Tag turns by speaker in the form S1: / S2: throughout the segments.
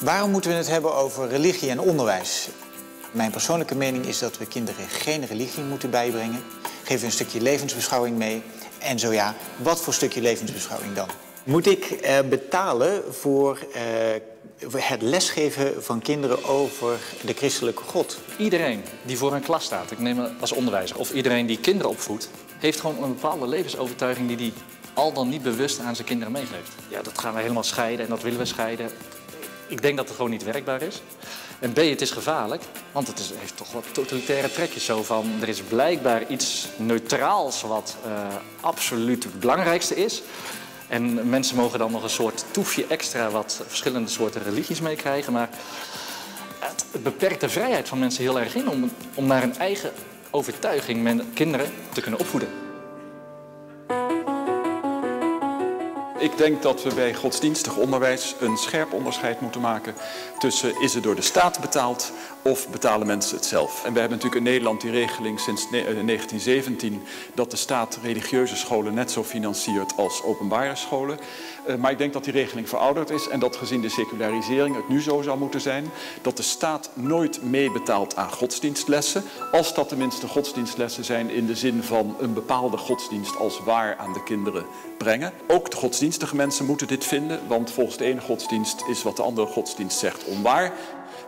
S1: Waarom moeten we het hebben over religie en onderwijs? Mijn persoonlijke mening is dat we kinderen geen religie moeten bijbrengen. Geef een stukje levensbeschouwing mee. En zo ja, wat voor stukje levensbeschouwing dan? Moet ik betalen voor het lesgeven van kinderen over de christelijke God?
S2: Iedereen die voor een klas staat, ik neem het als onderwijzer, of iedereen die kinderen opvoedt, heeft gewoon een bepaalde levensovertuiging die hij al dan niet bewust aan zijn kinderen meegeeft. Ja, dat gaan we helemaal scheiden en dat willen we scheiden. Ik denk dat het gewoon niet werkbaar is. En B, het is gevaarlijk, want het heeft toch wat totalitaire trekjes. Zo van, er is blijkbaar iets neutraals wat absoluut het belangrijkste is. En mensen mogen dan nog een soort toefje extra wat verschillende soorten religies meekrijgen. Maar het beperkt de vrijheid van mensen heel erg in om naar hun eigen overtuiging kinderen te kunnen opvoeden.
S3: Ik denk dat we bij godsdienstig onderwijs een scherp onderscheid moeten maken tussen is het door de staat betaald of betalen mensen het zelf. En we hebben natuurlijk in Nederland die regeling sinds 1917 dat de staat religieuze scholen net zo financiert als openbare scholen. Maar ik denk dat die regeling verouderd is en dat gezien de secularisering het nu zo zou moeten zijn dat de staat nooit meebetaalt aan godsdienstlessen, als dat tenminste godsdienstlessen zijn in de zin van een bepaalde godsdienst als waar aan de kinderen brengen. Ook de godsdienstige mensen moeten dit vinden, want volgens de ene godsdienst is wat de andere godsdienst zegt onwaar.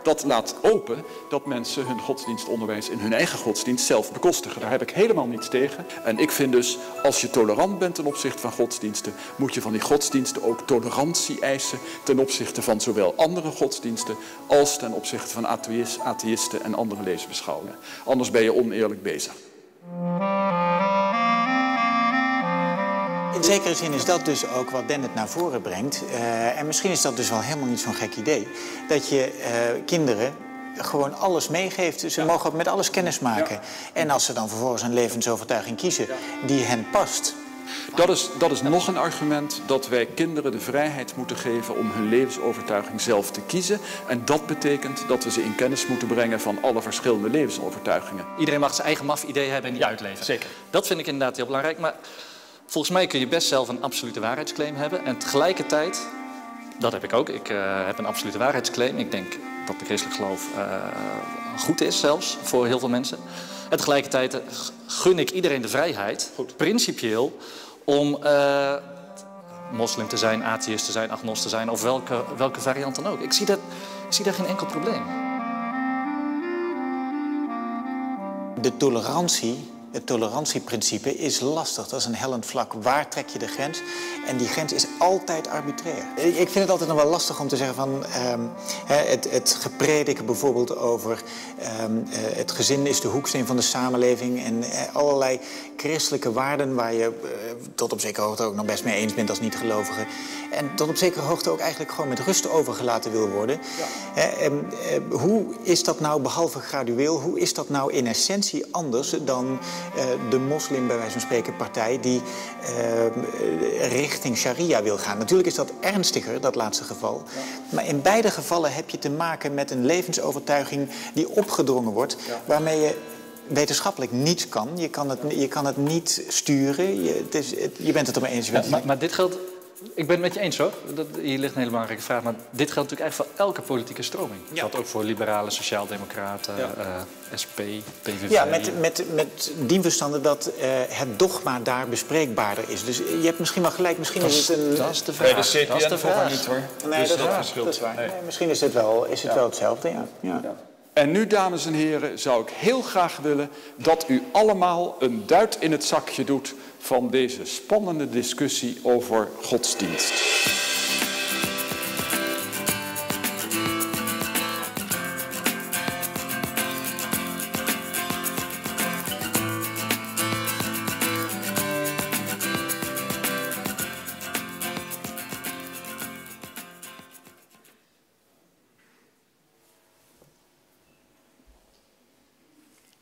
S3: Dat laat open dat mensen hun godsdienstonderwijs in hun eigen godsdienst zelf bekostigen. Daar heb ik helemaal niets tegen. En ik vind dus, als je tolerant bent ten opzichte van godsdiensten, moet je van die godsdiensten ook tolerantie eisen ten opzichte van zowel andere godsdiensten als ten opzichte van atheïsten en andere levensbeschouwingen. Anders ben je oneerlijk bezig.
S1: In zekere zin is dat dus ook wat Dennett naar voren brengt. En misschien is dat dus wel helemaal niet zo'n gek idee. Dat je kinderen gewoon alles meegeeft. Ze mogen ook met alles kennis maken. Ja. En als ze dan vervolgens een levensovertuiging kiezen die hen past.
S3: Dat is nog een argument dat wij kinderen de vrijheid moeten geven om hun levensovertuiging zelf te kiezen. En dat betekent dat we ze in kennis moeten brengen van alle verschillende levensovertuigingen.
S2: Iedereen mag zijn eigen maf-idee hebben en die uitleven.
S3: Zeker.
S2: Dat vind ik inderdaad heel belangrijk. Maar volgens mij kun je best zelf een absolute waarheidsclaim hebben. En tegelijkertijd, dat heb ik ook, ik heb een absolute waarheidsclaim. Ik denk dat de christelijk geloof goed is zelfs voor heel veel mensen. En tegelijkertijd gun ik iedereen de vrijheid, principieel, om moslim te zijn, atheïst te zijn, agnost te zijn of welke variant dan ook. Ik zie daar geen enkel probleem.
S1: De tolerantie. Het tolerantieprincipe is lastig. Dat is een hellend vlak. Waar trek je de grens? En die grens is altijd arbitrair. Ik vind het altijd nog wel lastig om te zeggen van het geprediken bijvoorbeeld over het gezin is de hoeksteen van de samenleving en allerlei christelijke waarden waar je tot op zekere hoogte ook nog best mee eens bent als niet-gelovige. En tot op zekere hoogte ook eigenlijk gewoon met rust overgelaten wil worden. Ja. Hoe is dat nou, behalve gradueel, hoe is dat nou in essentie anders dan de moslim, bij wijze van spreken, partij die richting sharia wil gaan? Natuurlijk is dat ernstiger, dat laatste geval. Ja. Maar in beide gevallen heb je te maken met een levensovertuiging die opgedrongen wordt, ja, waarmee je wetenschappelijk niets kan. Je kan het niet sturen. Je bent het ermee eens.
S2: Maar dit geldt. Ik ben het met je eens hoor. Hier ligt een hele belangrijke vraag. Maar dit geldt natuurlijk eigenlijk voor elke politieke stroming. Dat geldt ook voor liberalen, sociaaldemocraten, SP, PVV.
S1: Ja, met dien verstande dat het dogma daar bespreekbaarder is. Dus je hebt misschien wel gelijk. Misschien is het een...
S2: Dat is de vraag.
S3: Bij de CPN volgens niet hoor.
S1: Nee,
S3: dus
S1: dat is waar. Nee, misschien is het wel hetzelfde, ja. Ja.
S3: En nu, dames en heren, zou ik heel graag willen dat u allemaal een duit in het zakje doet van deze spannende discussie over godsdienst.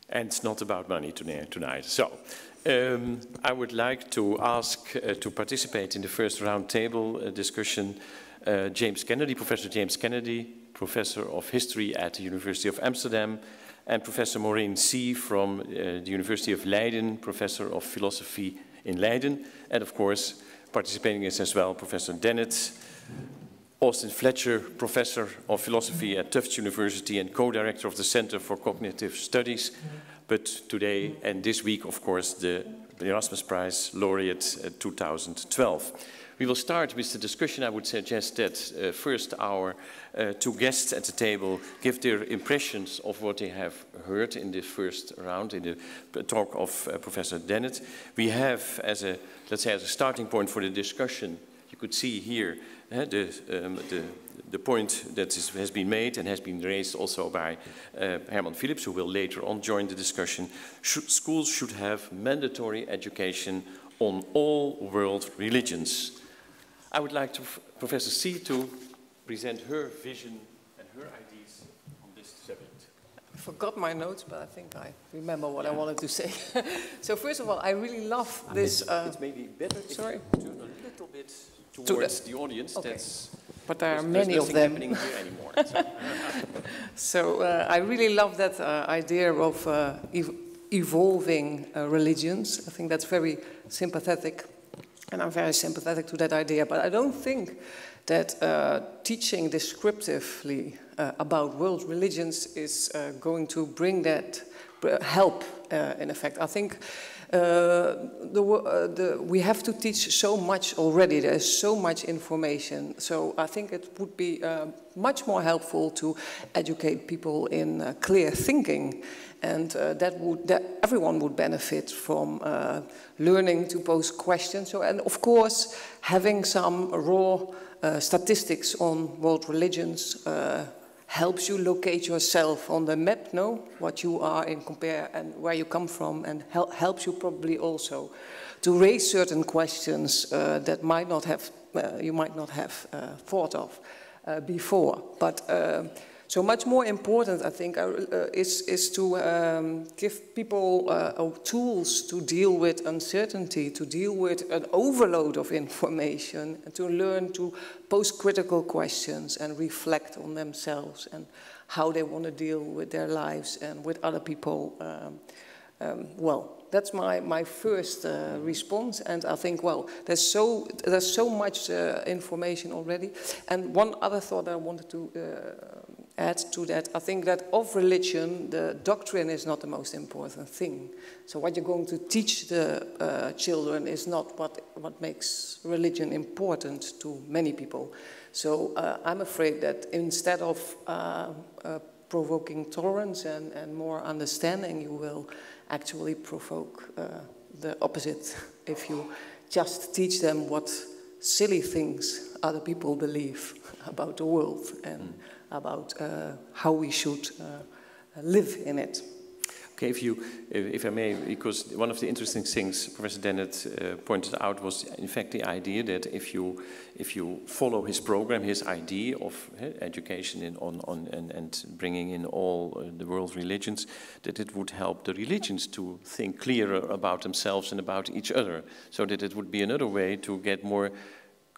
S4: And it's not about money tonight. So, I would like to ask to participate in the first roundtable discussion James Kennedy, Professor James Kennedy, Professor of History at the University of Amsterdam, and Professor Maureen C. from the University of Leiden, Professor of Philosophy in Leiden, and of course, participating is as well Professor Dennett, Austin Fletcher, Professor of Philosophy at Tufts University and co-director of the Center for Cognitive Studies. But today and this week, of course, the Erasmus Prize laureate 2012. We will start with the discussion. I would suggest that first our two guests at the table give their impressions of what they have heard in the first round, in the talk of Professor Dennett. We have, as a, let's say, as a starting point for the discussion, you could see here the point that has been made and has been raised also by Herman Philips, who will later on join the discussion. Schools should have mandatory education on all world religions. I would like to Professor C to present her vision and her ideas on this subject.
S5: I forgot my notes, but I think I remember what I wanted to say. So first of all, I really love this...
S4: It's maybe better if you turn a little bit towards the audience.
S5: Okay.
S4: That's,
S5: but there are many of them.
S4: Happening here anymore,
S5: so I really love that idea of evolving religions. I think that's very sympathetic, and I'm very sympathetic to that idea. But I don't think that teaching descriptively about world religions is going to bring that help, in effect. I think we have to teach so much already. There's so much information. So I think it would be much more helpful to educate people in clear thinking. And that everyone would benefit from learning to pose questions. So, and of course, having some raw statistics on world religions helps you locate yourself on the map, know what you are and compare and where you come from, and helps you probably also to raise certain questions that might not have you might not have thought of before. But so much more important, I think, is to give people tools to deal with uncertainty, to deal with an overload of information, and to learn to pose critical questions and reflect on themselves and how they want to deal with their lives and with other people. Well, that's my first response, and I think, well, there's so much information already. And one other thought I wanted to add to that, I think that of religion, the doctrine is not the most important thing. So what you're going to teach the children is not what makes religion important to many people. So I'm afraid that instead of provoking tolerance and more understanding, you will actually provoke the opposite if you just teach them what silly things other people believe about the world and about how we should live in it.
S4: Okay, if I may, because one of the interesting things Professor Dennett pointed out was, in fact, the idea that if you follow his program, his idea of education and bringing in all the world religions, that it would help the religions to think clearer about themselves and about each other, so that it would be another way to get more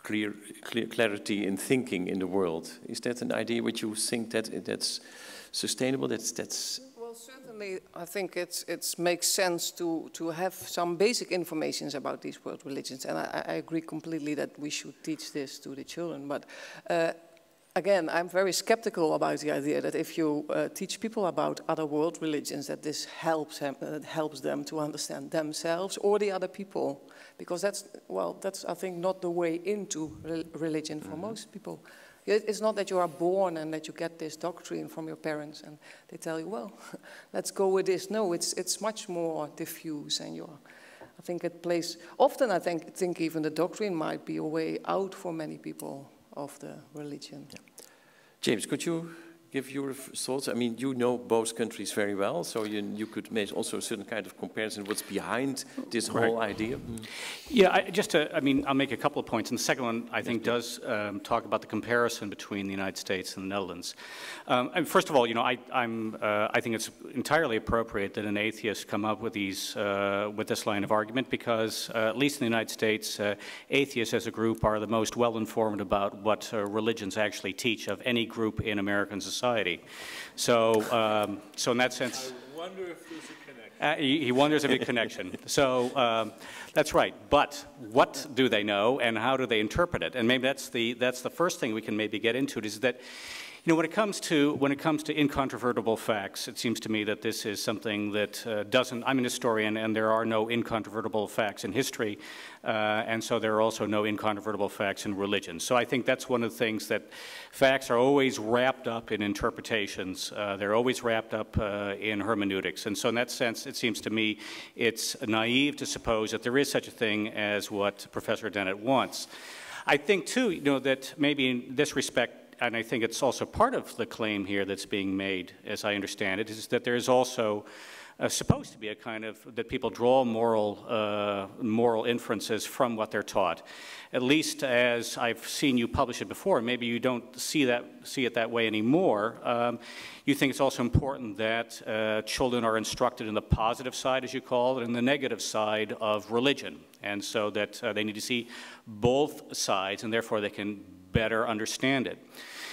S4: clarity in thinking in the world. Is that an idea which you think that's sustainable? That's
S5: Well, certainly, I think it makes sense to have some basic information about these world religions, and I agree completely that we should teach this to the children. But again, I'm very skeptical about the idea that if you teach people about other world religions, that this helps them to understand themselves or the other people. Because that's I think not the way into religion for most people. It's not that you are born and that you get this doctrine from your parents and they tell you, well, let's go with this. No, it's much more diffuse, and I think it plays. Often I think even the doctrine might be a way out for many people of the religion.
S4: Yeah. James, could you give your thoughts? I mean, you know both countries very well, so you could make also a certain kind of comparison what's behind this whole idea.
S6: Yeah, I mean, I'll make a couple of points, and the second one I think does talk about the comparison between the United States and the Netherlands. And first of all, you know, I think it's entirely appropriate that an atheist come up with this line of argument, because at least in the United States, atheists as a group are the most well-informed about what religions actually teach of any group in American society. So in that sense,
S7: I wonder if there's a connection.
S6: He wonders a big connection. So that's right. But what do they know, and how do they interpret it? And maybe that's the first thing we can maybe get into, is that, you know, when it comes to incontrovertible facts, it seems to me that this is something that doesn't. I'm an historian, and there are no incontrovertible facts in history, and so there are also no incontrovertible facts in religion. So I think that's one of the things, that facts are always wrapped up in interpretations. They're always wrapped up in hermeneutics, and so in that sense, it seems to me it's naive to suppose that there is such a thing as what Professor Dennett wants. I think too, you know, that maybe in this respect, and I think it's also part of the claim here that's being made, as I understand it, is that there is also supposed to be a kind of, that people draw moral inferences from what they're taught. At least as I've seen you publish it before, maybe you don't see it that way anymore. You think it's also important that children are instructed in the positive side, as you call it, and the negative side of religion, and so that they need to see both sides, and therefore they can better understand it.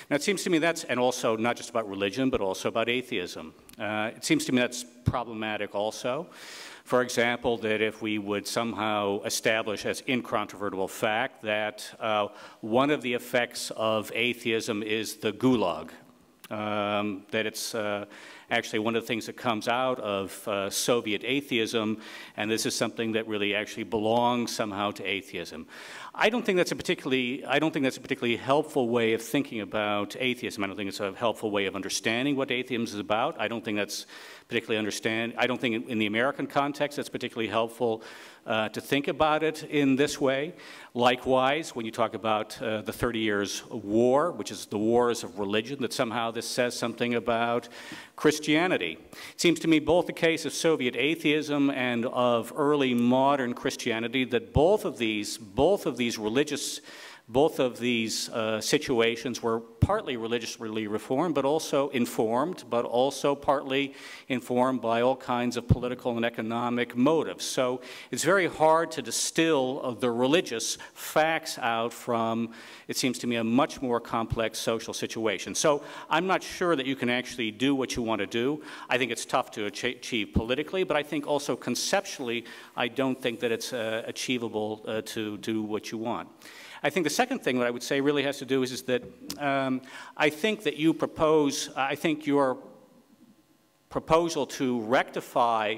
S6: Now, it seems to me that's, and also not just about religion, but also about atheism. It seems to me that's problematic also. For example, that if we would somehow establish as incontrovertible fact that one of the effects of atheism is the gulag, that it's actually one of the things that comes out of Soviet atheism, and this is something that really actually belongs somehow to atheism. I don't think that's a particularly helpful way of thinking about atheism. I don't think it's a helpful way of understanding what atheism is about. I don't think that's particularly I don't think in the American context that's particularly helpful to think about it in this way. Likewise, when you talk about the 30 Years' War, which is the wars of religion, that somehow this says something about Christianity. It seems to me both the case of Soviet atheism and of early modern Christianity, that both of these situations were partly religiously reformed, but also informed, but also partly informed by all kinds of political and economic motives. So it's very hard to distill the religious facts out from, it seems to me, a much more complex social situation. So I'm not sure that you can actually do what you want to do. I think it's tough to achieve politically, but I think also conceptually, I don't think that it's achievable to do what you want. I think the second thing that I would say really has to do is that I think that you propose, I think your proposal to rectify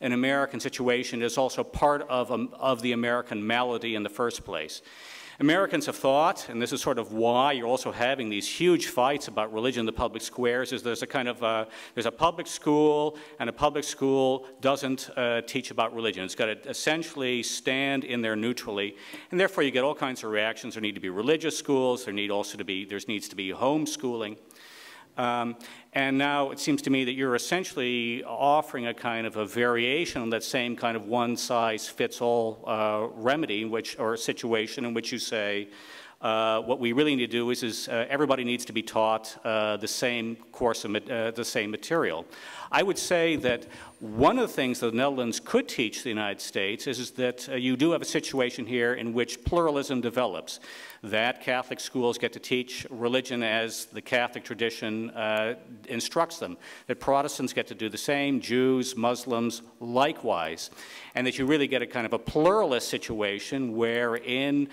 S6: an American situation is also part of the American malady in the first place. Americans have thought, and this is sort of why you're also having these huge fights about religion in the public squares, is there's a kind of, there's a public school, and a public school doesn't teach about religion. It's got to essentially stand in there neutrally, and therefore you get all kinds of reactions. There need to be religious schools, there needs to be homeschooling. And now it seems to me that you're essentially offering a kind of a variation on that same kind of one-size-fits-all remedy, or situation in which you say, what we really need to do is everybody needs to be taught the same course of the same material. I would say that one of the things that the Netherlands could teach the United States is that you do have a situation here in which pluralism develops, that Catholic schools get to teach religion as the Catholic tradition instructs them, that Protestants get to do the same, Jews, Muslims, likewise, and that you really get a kind of a pluralist situation wherein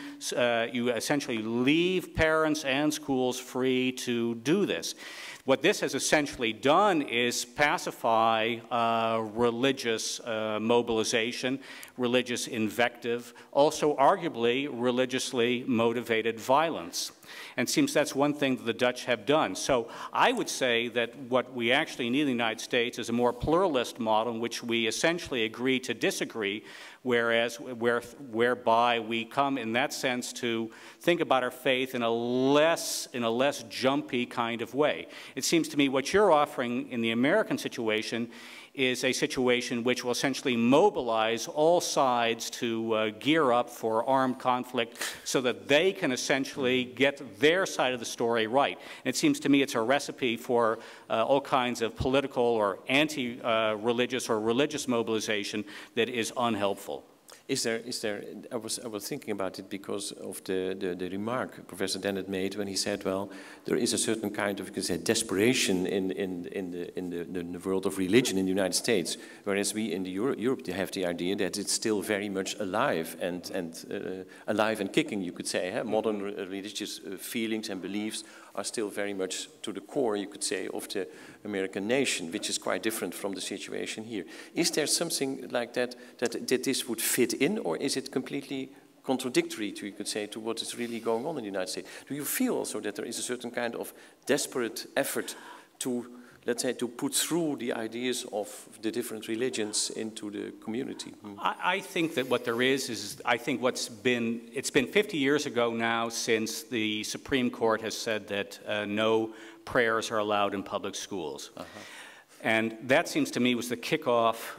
S6: you essentially leave parents and schools free to do this. What this has essentially done is pacify religious mobilization, religious invective, also arguably religiously motivated violence. And it seems that's one thing that the Dutch have done. So I would say that what we actually need in the United States is a more pluralist model in which we essentially agree to disagree, whereby we come in that sense to think about our faith in a less jumpy kind of way. It seems to me what you're offering in the American situation is a situation which will essentially mobilize all sides to gear up for armed conflict so that they can essentially get their side of the story right. And it seems to me it's a recipe for all kinds of political or anti-religious or religious mobilization that is unhelpful.
S4: I was thinking about it because of the remark Professor Dennett made when he said, well, there is a certain kind of, you could say, desperation in the world of religion in the United States, whereas we in Europe have the idea that it's still very much alive and alive and kicking, you could say. Modern religious feelings and beliefs are still very much to the core, you could say, of the American nation, which is quite different from the situation here. Is there something like that this would fit in, or is it completely contradictory to, you could say, to what is really going on in the United States? Do you feel also that there is a certain kind of desperate effort to, let's say, to put through the ideas of the different religions into the community?
S6: I think that what there is I think it's been 50 years ago now since the Supreme Court has said that no prayers are allowed in public schools. And that seems to me was the kickoff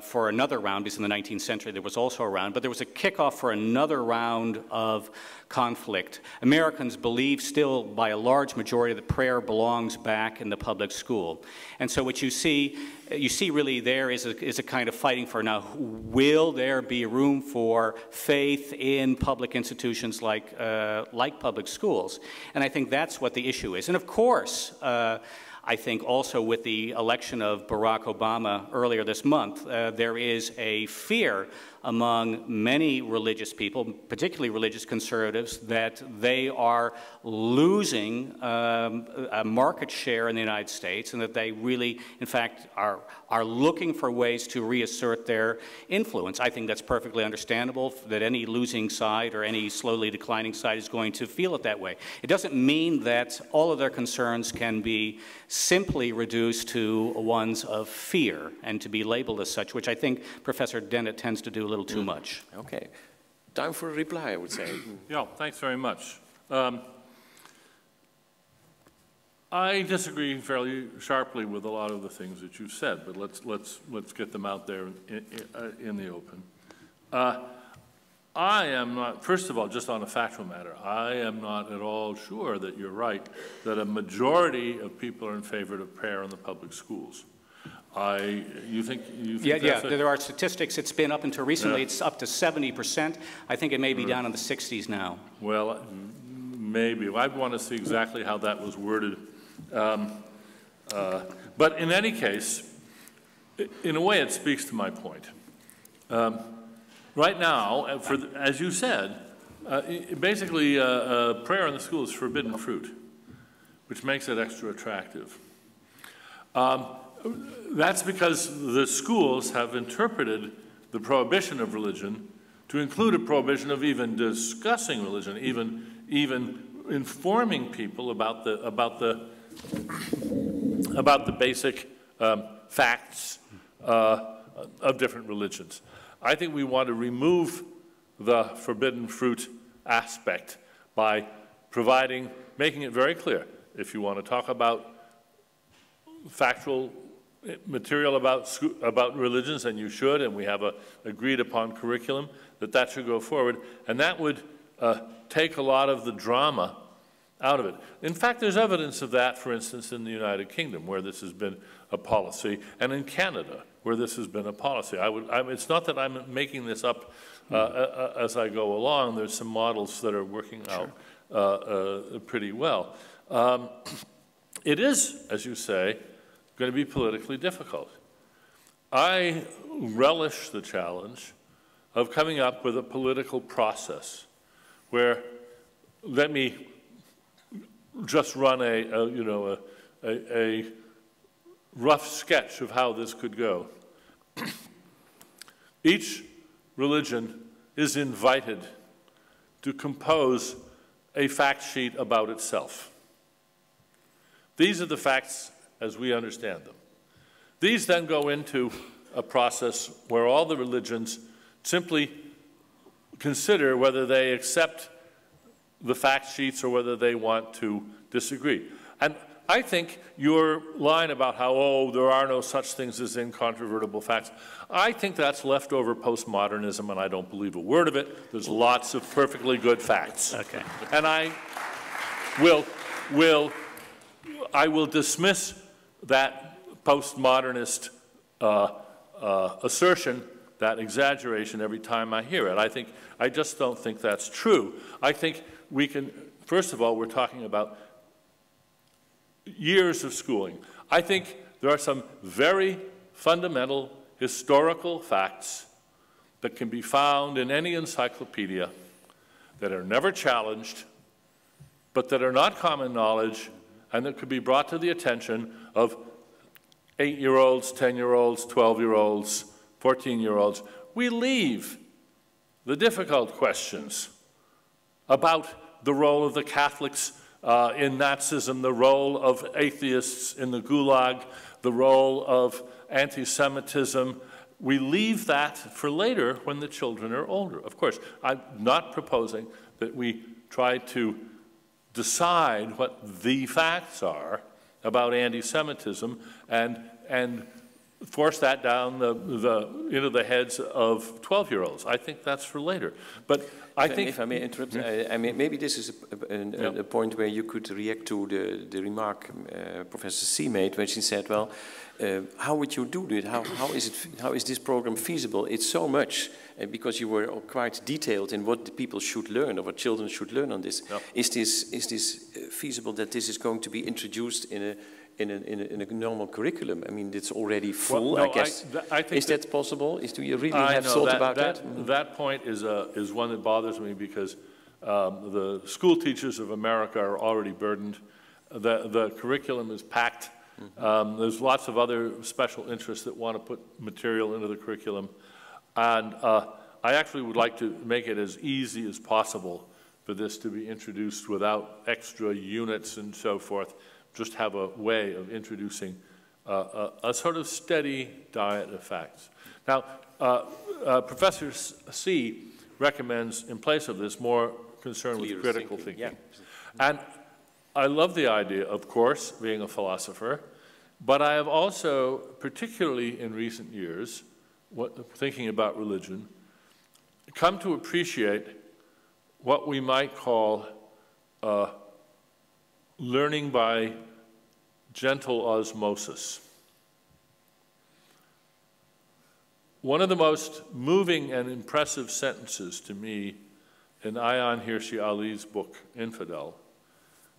S6: for another round, because in the 19th century there was also a round, but there was a kickoff for another round of conflict. Americans believe still by a large majority that prayer belongs back in the public school. And so what you see really there is a kind of fighting for, now, will there be room for faith in public institutions like public schools? And I think that's what the issue is. And of course, I think also with the election of Barack Obama earlier this month, there is a fear among many religious people, particularly religious conservatives, that they are losing a market share in the United States, and that they really, in fact, are looking for ways to reassert their influence. I think that's perfectly understandable, that any losing side or any slowly declining side is going to feel it that way. It doesn't mean that all of their concerns can be simply reduced to ones of fear and to be labeled as such, which I think Professor Dennett tends to do a little too much.
S4: Okay. Time for a reply, I would say.
S7: Yeah, thanks very much. I disagree fairly sharply with a lot of the things that you've said, but let's get them out there in the open. I am not, first of all, just on a factual matter, I am not at all sure that you're right, that a majority of people are in favor of prayer in the public schools. You think
S6: yeah, there are statistics. It's been up until recently, it's up to 70%. I think it may be down in the 60s now.
S7: Well, maybe. I want to see exactly how that was worded. But in any case, in a way, it speaks to my point. Right now, as you said, basically prayer in the school is forbidden fruit, which makes it extra attractive. That's because the schools have interpreted the prohibition of religion to include a prohibition of even discussing religion, even informing people about the basic facts of different religions. I think we want to remove the forbidden fruit aspect by making it very clear. If you want to talk about factual material about religions, and you should, and we have a agreed upon curriculum, that should go forward, and that would take a lot of the drama out of it. In fact, there's evidence of that, for instance, in the United Kingdom, where this has been a policy, and in Canada, where this has been a policy. It's not that I'm making this up as I go along. There's some models that are working out pretty well. It is, as you say, going to be politically difficult. I relish the challenge of coming up with a political process where, let me just run a rough sketch of how this could go. Each religion is invited to compose a fact sheet about itself. These are the facts as we understand them. These then go into a process where all the religions simply consider whether they accept the fact sheets or whether they want to disagree. And I think your line about how, oh, there are no such things as incontrovertible facts, I think that's leftover postmodernism, and I don't believe a word of it. There's lots of perfectly good facts.
S6: Okay.
S7: And I will dismiss that postmodernist assertion that exaggeration every time I hear it. I just don't think that's true. I think we can, first of all, we're talking about years of schooling. I think there are some very fundamental historical facts that can be found in any encyclopedia that are never challenged, but that are not common knowledge, and that could be brought to the attention of 8-year-olds, 10-year-olds, 12-year-olds, 14-year-olds. We leave the difficult questions about the role of the Catholics in Nazism, the role of atheists in the Gulag, the role of anti-Semitism. We leave that for later when the children are older. Of course, I'm not proposing that we try to decide what the facts are about anti-Semitism and force that down into the heads of 12-year-olds. I think that's for later. But I think,
S4: if I may interrupt, I mean, maybe this is a point where you could react to the remark Professor C made, when she said, "Well, how would you do it? How is this program feasible? It's so much." Because you were quite detailed in what the people should learn, or what children should learn on this. Yep. Is this feasible that this is going to be introduced in a normal curriculum? I mean, it's already full, well, no, I guess. I think is that possible? Do you really have thought about that?
S7: That point is one that bothers me, because the school teachers of America are already burdened. The curriculum is packed. Mm-hmm. There's lots of other special interests that want to put material into the curriculum. And I actually would like to make it as easy as possible for this to be introduced without extra units and so forth. Just have a way of introducing a sort of steady diet of facts. Now, Professor C recommends, in place of this, more concern with critical thinking. Yeah. And I love the idea, of course, being a philosopher, but I have also, particularly in recent years, thinking about religion, come to appreciate what we might call learning by gentle osmosis. One of the most moving and impressive sentences to me in Ayaan Hirsi Ali's book, Infidel,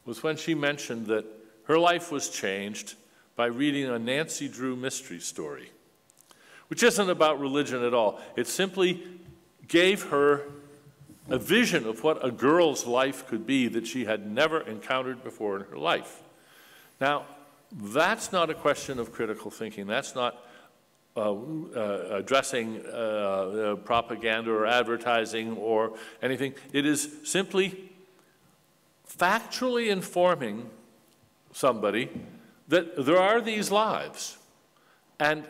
S7: was when she mentioned that her life was changed by reading a Nancy Drew mystery story, which isn't about religion at all. It simply gave her a vision of what a girl's life could be that she had never encountered before in her life. Now, that's not a question of critical thinking. That's not addressing propaganda or advertising or anything. It is simply factually informing somebody that there are these lives. And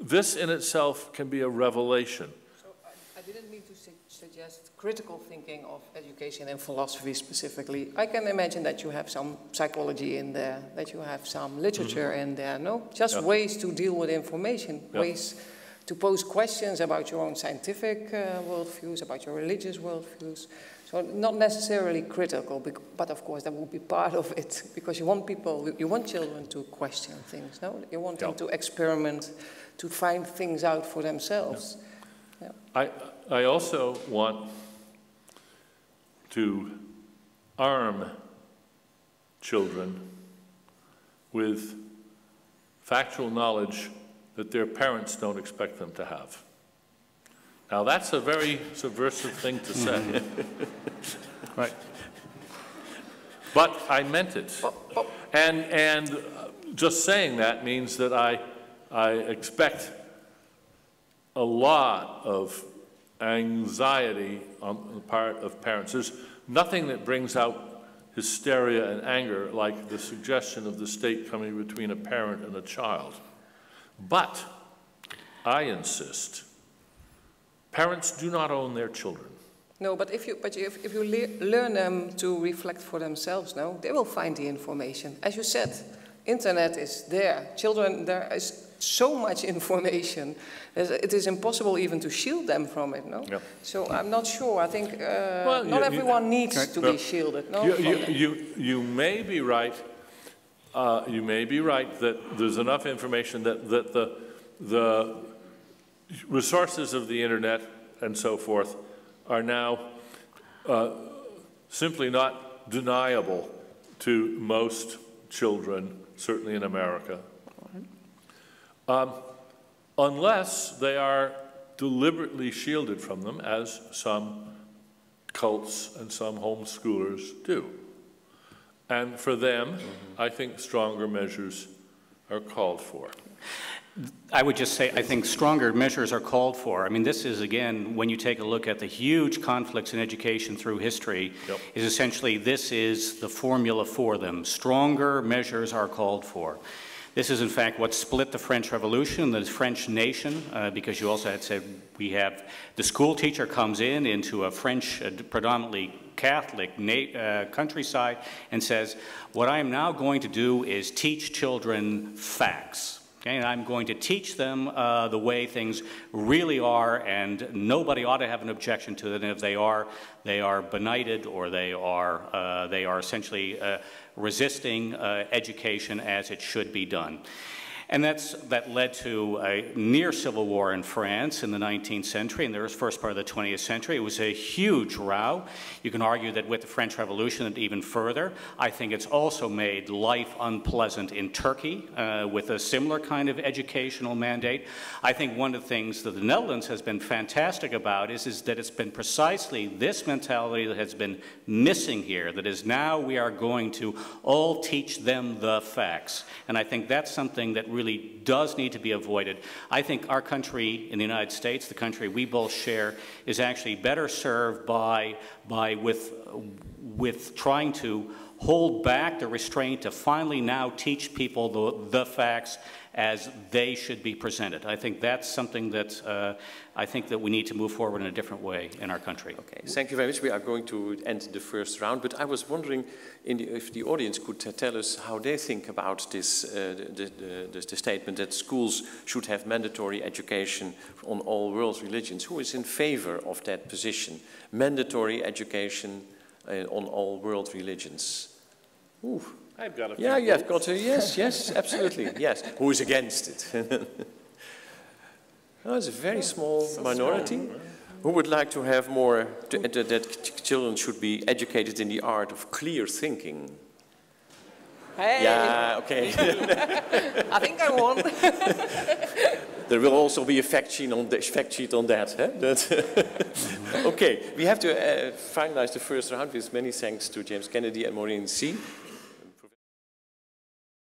S7: this in itself can be a revelation.
S5: So I didn't mean to suggest critical thinking of education and philosophy specifically. I can imagine that you have some psychology in there, that you have some literature in there, no? Just ways to deal with information, ways to pose questions about your own scientific worldviews, about your religious worldviews. So not necessarily critical, but of course that will be part of it, because you want people, you want children to question things, no? You want them to experiment, to find things out for themselves.
S7: Yeah. I also want to arm children with factual knowledge that their parents don't expect them to have. Now, that's a very subversive thing to say. Right. But I meant it. And just saying that means that I expect a lot of anxiety on the part of parents. There's nothing that brings out hysteria and anger like the suggestion of the state coming between a parent and a child. But I insist, parents do not own their children.
S5: No, but if you learn them to reflect for themselves, no, they will find the information. As you said, internet is there. Children, there is so much information. It is impossible even to shield them from it, no? Yeah. So I'm not sure. I think not everyone needs to be shielded. No?
S7: You may be right. You may be right that there's enough information that the resources of the internet and so forth are now simply not deniable to most children, certainly in America, unless they are deliberately shielded from them, as some cults and some homeschoolers do. And for them, I think stronger measures are called for.
S6: I would just say I think stronger measures are called for. I mean, this is, again, when you take a look at the huge conflicts in education through history, is essentially this is the formula for them. Stronger measures are called for. This is, in fact, what split the French Revolution, the French nation, because you also had said we have the school teacher comes into a French, predominantly Catholic countryside and says, what I am now going to do is teach children facts. Okay, and I'm going to teach them the way things really are, and nobody ought to have an objection to it. And if they are benighted, or they are essentially resisting education as it should be done. And that led to a near civil war in France in the 19th century and the first part of the 20th century. It was a huge row. You can argue that with the French Revolution and even further. I think it's also made life unpleasant in Turkey with a similar kind of educational mandate. I think one of the things that the Netherlands has been fantastic about is that it's been precisely this mentality that has been missing here, that is now we are going to all teach them the facts. And I think that's something that really does need to be avoided. I think our country in the United States, the country we both share, is actually better served with trying to hold back the restraint to finally now teach people the facts as they should be presented. I think that's something that I think that we need to move forward in a different way in our country.
S4: Okay, thank you very much. We are going to end the first round, but I was wondering if the audience could tell us how they think about this, the statement that schools should have mandatory education on all world religions. Who is in favor of that position? Mandatory education on all world religions. Ooh.
S7: I've got a few.
S4: Yeah, you have got to, yes, absolutely, yes. Who is against it? Oh, it's a very small minority. Who would like to have more, that children should be educated in the art of clear thinking?
S5: Hey.
S4: Yeah, okay.
S5: I think I won.
S4: There will also be a fact sheet on that. Huh? Okay, we have to finalize the first round with many thanks to James Kennedy and Maureen C.